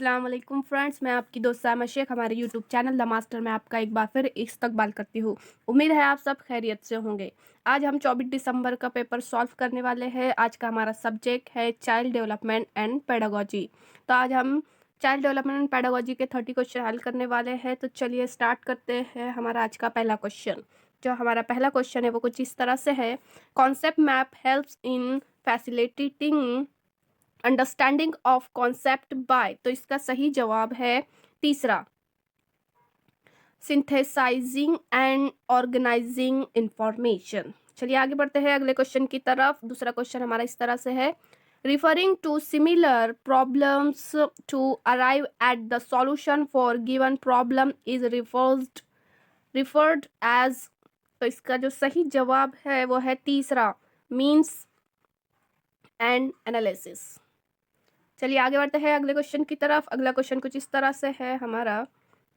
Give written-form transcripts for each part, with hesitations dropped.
अस्सलाम वालेकुम फ्रेंड्स, मैं आपकी दोस्त सामा शेख हमारे यूट्यूब चैनल द मास्टर में आपका एक बार फिर इस्तकबाल करती हूँ। उम्मीद है आप सब खैरियत से होंगे। आज हम 24 दिसंबर का पेपर सॉल्व करने वाले हैं। आज का हमारा सब्जेक्ट है चाइल्ड डेवलपमेंट एंड पेडागोजी। तो आज हम चाइल्ड डेवलपमेंट एंड पेडागोजी के 30 क्वेश्चन हल करने वाले हैं। तो चलिए स्टार्ट करते हैं हमारा आज का पहला क्वेश्चन। जो हमारा पहला क्वेश्चन है वो कुछ इस तरह से है। Concept map helps in facilitating understanding of concept bye, तो इसका सही जवाब है तीसरा, सिंथेसाइजिंग एंड ऑर्गेनाइजिंग इंफॉर्मेशन। चलिए आगे बढ़ते हैं अगले क्वेश्चन की तरफ। दूसरा क्वेश्चन हमारा इस तरह से है, referring to similar problems to arrive at the solution for given problem is referred as, तो इसका जो सही जवाब है वो है तीसरा, मीन्स एंड एनालिसिस। चलिए आगे बढ़ते हैं अगले क्वेश्चन की तरफ। अगला क्वेश्चन कुछ इस तरह से है हमारा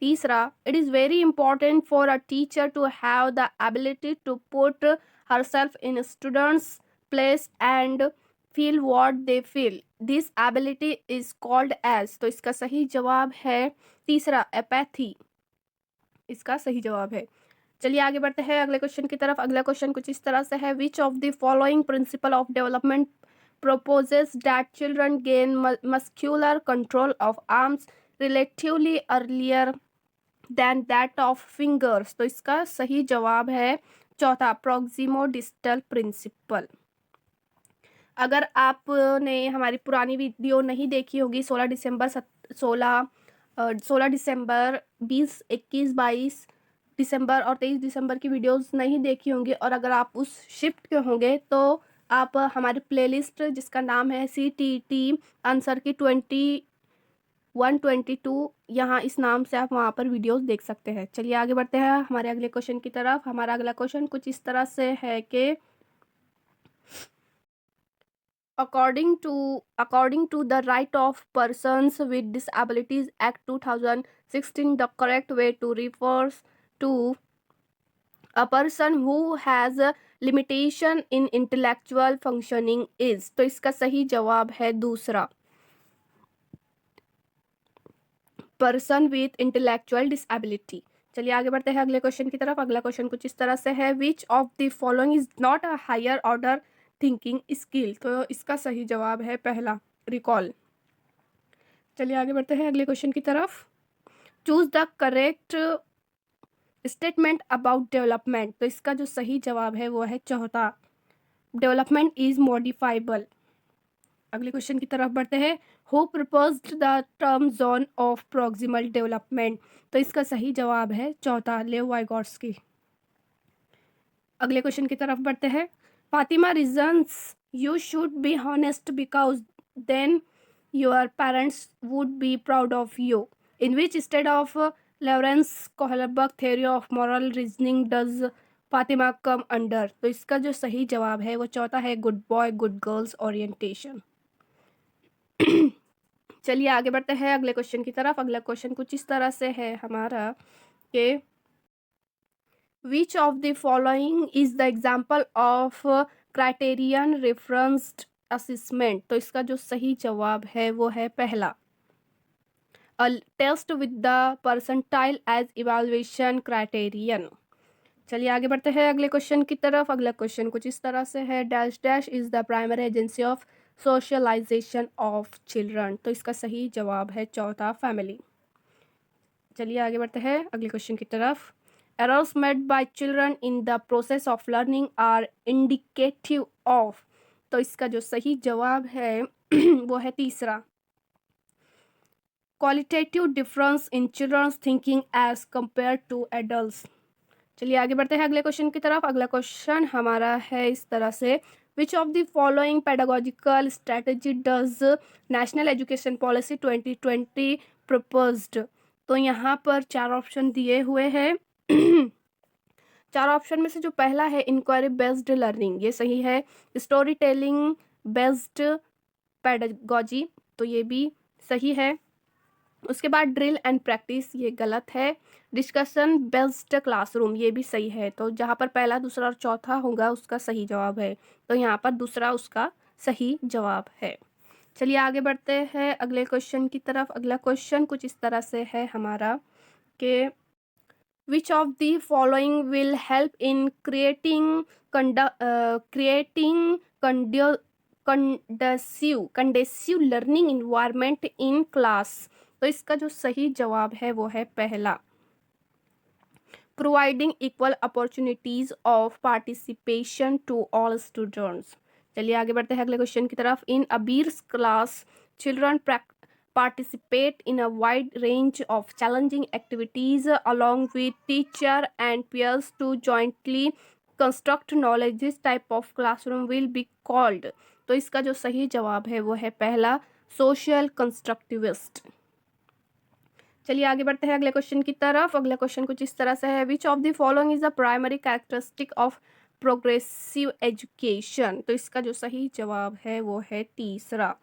तीसरा, it is very important for a teacher to have the ability to put herself in students place and feel what they feel, this ability is called as, तो इसका सही जवाब है तीसरा, एपैथी। इसका सही जवाब है। चलिए आगे बढ़ते हैं अगले क्वेश्चन की तरफ। अगला क्वेश्चन कुछ इस तरह से है, which of the following principle of development proposes that children gain muscular control of arms relatively earlier than that of fingers, तो इसका सही जवाब है चौथा, प्रोक्सिमो डिस्टल प्रिंसिपल। अगर आपने हमारी पुरानी वीडियो नहीं देखी होगी 16 दिसंबर 20, 21, 22 दिसंबर और 23 दिसंबर की वीडियोस नहीं देखी होंगी, और अगर आप उस शिफ्ट के होंगे तो आप हमारी प्लेलिस्ट जिसका नाम है CTT आंसर की 21-22, यहाँ इस नाम से आप वहाँ पर वीडियोस देख सकते हैं। चलिए आगे बढ़ते हैं हमारे अगले क्वेश्चन की तरफ। हमारा अगला क्वेश्चन कुछ इस तरह से है कि according to the Right of Persons with Disabilities Act 2016, the correct way to refer to a person who has a limitation in intellectual functioning is, तो इसका सही जवाब है दूसरा, पर्सन विथ इंटेलेक्चुअल डिसएबिलिटी। चलिए आगे बढ़ते हैं अगले क्वेश्चन की तरफ। अगला क्वेश्चन कुछ इस तरह से है, which of the following is not a higher order thinking skill, तो इसका सही जवाब है पहला, रिकॉल। चलिए आगे बढ़ते हैं अगले क्वेश्चन की तरफ। Choose the correct statement about development, तो इसका जो सही जवाब है वो है चौथा, डेवलपमेंट इज मॉडिफाइबल। अगले क्वेश्चन की तरफ बढ़ते हैं, who proposed the term zone of proximal development, तो इसका सही जवाब है चौथा, लेव वाइगॉट्स्की। अगले क्वेश्चन की तरफ बढ़ते हैं, Fatima reasons you should be honest because then your parents would be proud of you, in which state of Lawrence Kohlberg theory of moral reasoning does Fatima come under, तो इसका जो सही जवाब है वो चौथा है, good boy good girls orientation. चलिए आगे बढ़ते हैं अगले क्वेश्चन की तरफ। अगला क्वेश्चन कुछ इस तरह से है हमारा कि which of the following is the example of criterion referenced assessment, तो इसका जो सही जवाब है वो है पहला, a test with the percentile as evaluation criterion. चलिए आगे बढ़ते हैं अगले क्वेश्चन की तरफ। अगला क्वेश्चन कुछ इस तरह से है, dash dash is the primary agency of socialization of children, तो इसका सही जवाब है चौथा, फैमिली। चलिए आगे बढ़ते हैं अगले क्वेश्चन की तरफ। Errors made by children in the process of learning are indicative of, तो इसका जो सही जवाब है वो है तीसरा, qualitative difference in children's thinking as compare to adults. चलिए आगे बढ़ते हैं अगले क्वेश्चन की तरफ। अगला क्वेश्चन हमारा है इस तरह से, विच of the following pedagogical strategy does national education policy 2020 proposed, तो यहाँ पर चार ऑप्शन दिए हुए हैं। चार ऑप्शन में से जो पहला है इंक्वायरी बेस्ड लर्निंग, ये सही है। स्टोरी टेलिंग बेस्ड पेडागोजी, तो ये भी सही है। उसके बाद ड्रिल एंड प्रैक्टिस, ये गलत है। डिस्कशन बेस्ड क्लासरूम, ये भी सही है। तो जहाँ पर पहला दूसरा और चौथा होगा उसका सही जवाब है, तो यहाँ पर दूसरा उसका सही जवाब है। चलिए आगे बढ़ते हैं अगले क्वेश्चन की तरफ। अगला क्वेश्चन कुछ इस तरह से है हमारा कि which of the following will help in creating conducive learning environment in class. तो इसका जो सही जवाब है वो है पहला, providing equal opportunities of participation to all students. चलिए आगे बढ़ते हैं अगले क्वेश्चन की तरफ। In Abeer's class children participate in a wide range of challenging activities along with teacher and peers to jointly construct knowledge. This type of classroom will be called। तो इसका जो सही जवाब है वो है पहला, सोशल कंस्ट्रक्टिविस्ट। चलिए आगे बढ़ते हैं अगले क्वेश्चन की तरफ। अगला क्वेश्चन कुछ इस तरह से है, which of the following is the primary characteristic of progressive education. तो इसका जो सही जवाब है वो है तीसरा,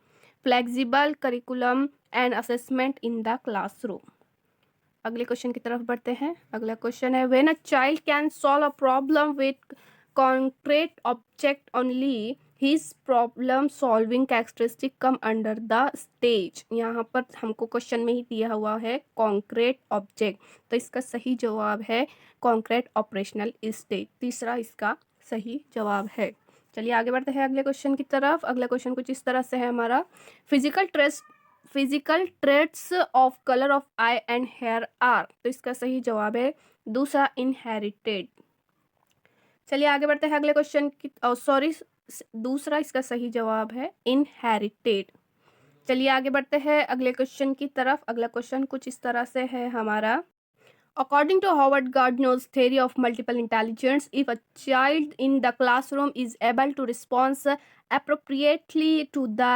flexible curriculum and assessment in the classroom. अगले क्वेश्चन की तरफ बढ़ते हैं। अगला क्वेश्चन है, when a child can solve a problem with concrete object only his problem solving characteristic come under the stage. यहाँ पर हमको क्वेश्चन में ही दिया हुआ है कॉन्क्रीट ऑब्जेक्ट, तो इसका सही जवाब है कॉन्क्रीट ऑपरेशनल स्टेज। तीसरा इसका सही जवाब है। चलिए आगे बढ़ते हैं अगले क्वेश्चन की तरफ। अगला क्वेश्चन कुछ इस तरह से है हमारा, physical traits of colour of eye and hair are. तो इसका सही जवाब है दूसरा, इनहेरिटेड। चलिए आगे बढ़ते हैं अगले क्वेश्चन की, दूसरा इसका सही जवाब है इनहेरिटेड। चलिए आगे बढ़ते हैं अगले क्वेश्चन की तरफ। अगला क्वेश्चन कुछ इस तरह से है हमारा, according to Howard Gardner's theory of multiple intelligence, if a child in the classroom is able to respond appropriately to the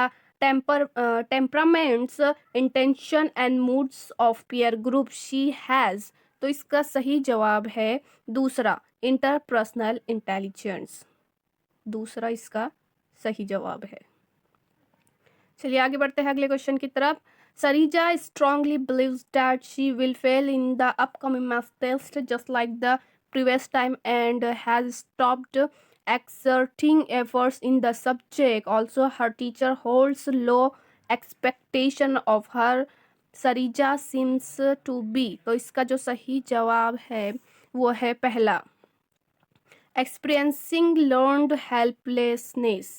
temperaments, intention and moods of peer group she has, तो इसका सही जवाब है दूसरा, इंटरपर्सनल इंटेलिजेंस। दूसरा इसका सही जवाब है। चलिए आगे बढ़ते हैं अगले क्वेश्चन की तरफ। Sarija strongly believes that she will fail in the upcoming math test just like the previous time and has stopped exerting efforts in the subject. Also, her teacher holds low expectation of her. Sarija seems to be, तो इसका जो सही जवाब है वो है पहला, experiencing learned helplessness।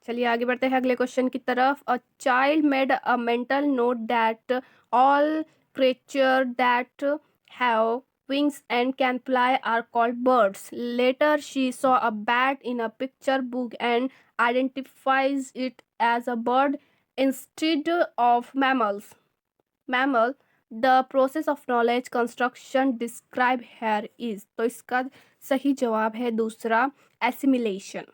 चलिए आगे बढ़ते हैं अगले क्वेश्चन की तरफ। A child made a mental note that all creature that have wings and can fly are called birds. Later she saw a bat in a picture book and identifies it as a bird instead of mammal. The process of knowledge construction described here is, तो इसका सही जवाब है दूसरा, assimilation।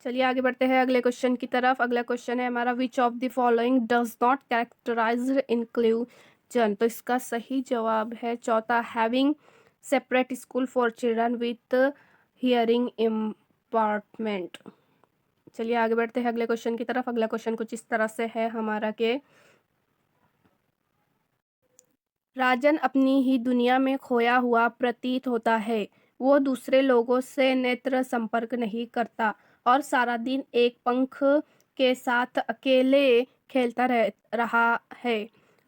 चलिए आगे बढ़ते हैं अगले क्वेश्चन की तरफ। अगला क्वेश्चन है हमारा, which of the following does not characterize inclusion. तो इसका सही जवाब है चौथा, having separate school for children with hearing impairment. चलिए आगे बढ़ते हैं अगले क्वेश्चन की तरफ। अगला क्वेश्चन कुछ इस तरह से है हमारा कि राजन अपनी ही दुनिया में खोया हुआ प्रतीत होता है। वो दूसरे लोगों से नेत्र संपर्क नहीं करता और सारा दिन एक पंख के साथ अकेले खेलता रहा है।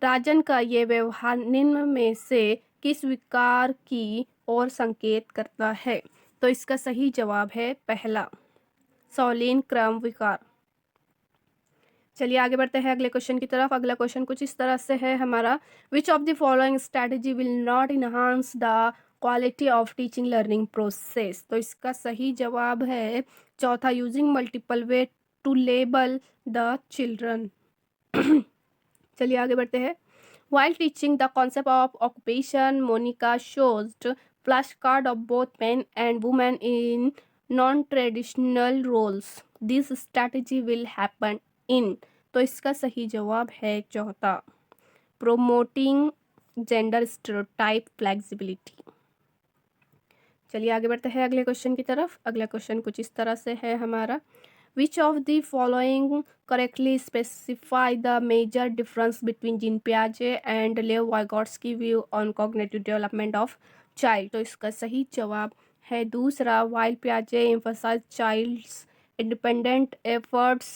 राजन का ये व्यवहार निम्न में से किस विकार की ओर संकेत करता है। तो इसका सही जवाब है पहला, सौलीन क्रम विकार। चलिए आगे बढ़ते हैं अगले क्वेश्चन की तरफ। अगला क्वेश्चन कुछ इस तरह से है हमारा, which of the following strategy will not enhance the quality of teaching learning process. तो इसका सही जवाब है चौथा, using multiple way to label the children. चलिए आगे बढ़ते हैं। While teaching the concept of occupation, Monica shows flashcard of both men and women in non-traditional roles. This strategy will happen in, तो इसका सही जवाब है चौथा, promoting gender stereotype flexibility। चलिए आगे बढ़ते हैं अगले क्वेश्चन की तरफ। अगला क्वेश्चन कुछ इस तरह से है हमारा, Which of the following correctly specify the major difference between Jean Piaget and Lev Vygotsky view on cognitive development of child। तो इसका सही जवाब है दूसरा, while Piaget emphasized child's independent efforts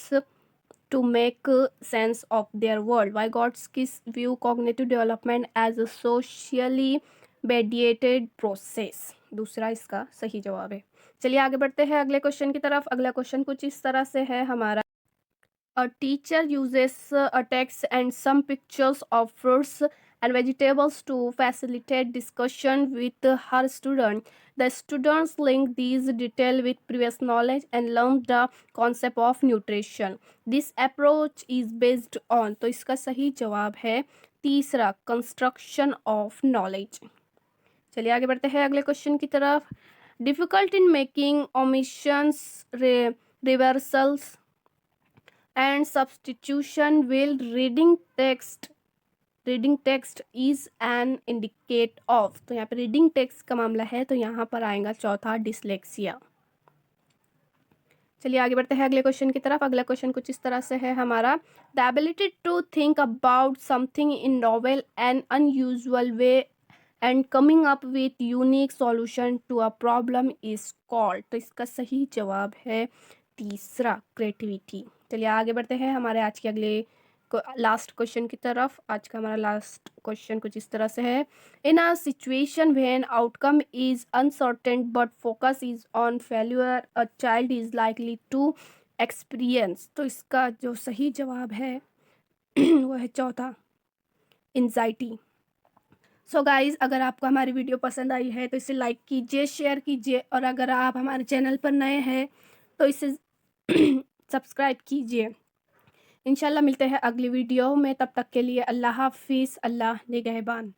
to make sense of their world. Vygotsky's view cognitive development as a socially mediated process. दूसरा इसका सही जवाब है। चलिए आगे बढ़ते हैं अगले क्वेश्चन की तरफ। अगला क्वेश्चन कुछ इस तरह से है हमारा। A teacher uses a text and some pictures of fruits and vegetables to facilitate discussion with her student. The students link these details with previous knowledge and learn the concept of nutrition. This approach is based on, तो इसका सही जवाब है तीसरा, construction of knowledge. चलिए आगे बढ़ते हैं अगले क्वेश्चन की तरफ। Difficult in making omissions, reversals and substitution while reading text is an indicate of, तो यहाँ पे रीडिंग टेक्स्ट का मामला है, तो यहाँ पर आएगा चौथा डिसलेक्सिया। चलिए आगे बढ़ते हैं अगले क्वेश्चन की तरफ। अगला क्वेश्चन कुछ इस तरह से है हमारा। The ability to think about something in novel and unusual way and coming up with unique solution to a problem is called, तो इसका सही जवाब है तीसरा, क्रिएटिविटी। चलिए आगे बढ़ते हैं हमारे आज के अगले लास्ट क्वेश्चन की तरफ। आज का हमारा लास्ट क्वेश्चन कुछ इस तरह से है। In a situation when outcome is uncertain but focus is on failure a child is likely to experience, तो इसका जो सही जवाब है वो है चौथा, एंजाइटी। सो गाइज़, अगर आपको हमारी वीडियो पसंद आई है तो इसे लाइक कीजिए, शेयर कीजिए, और अगर आप हमारे चैनल पर नए हैं तो इसे सब्सक्राइब कीजिए। इंशाल्लाह मिलते हैं अगली वीडियो में, तब तक के लिए अल्लाह हाफिज़, अल्लाह निगहबान।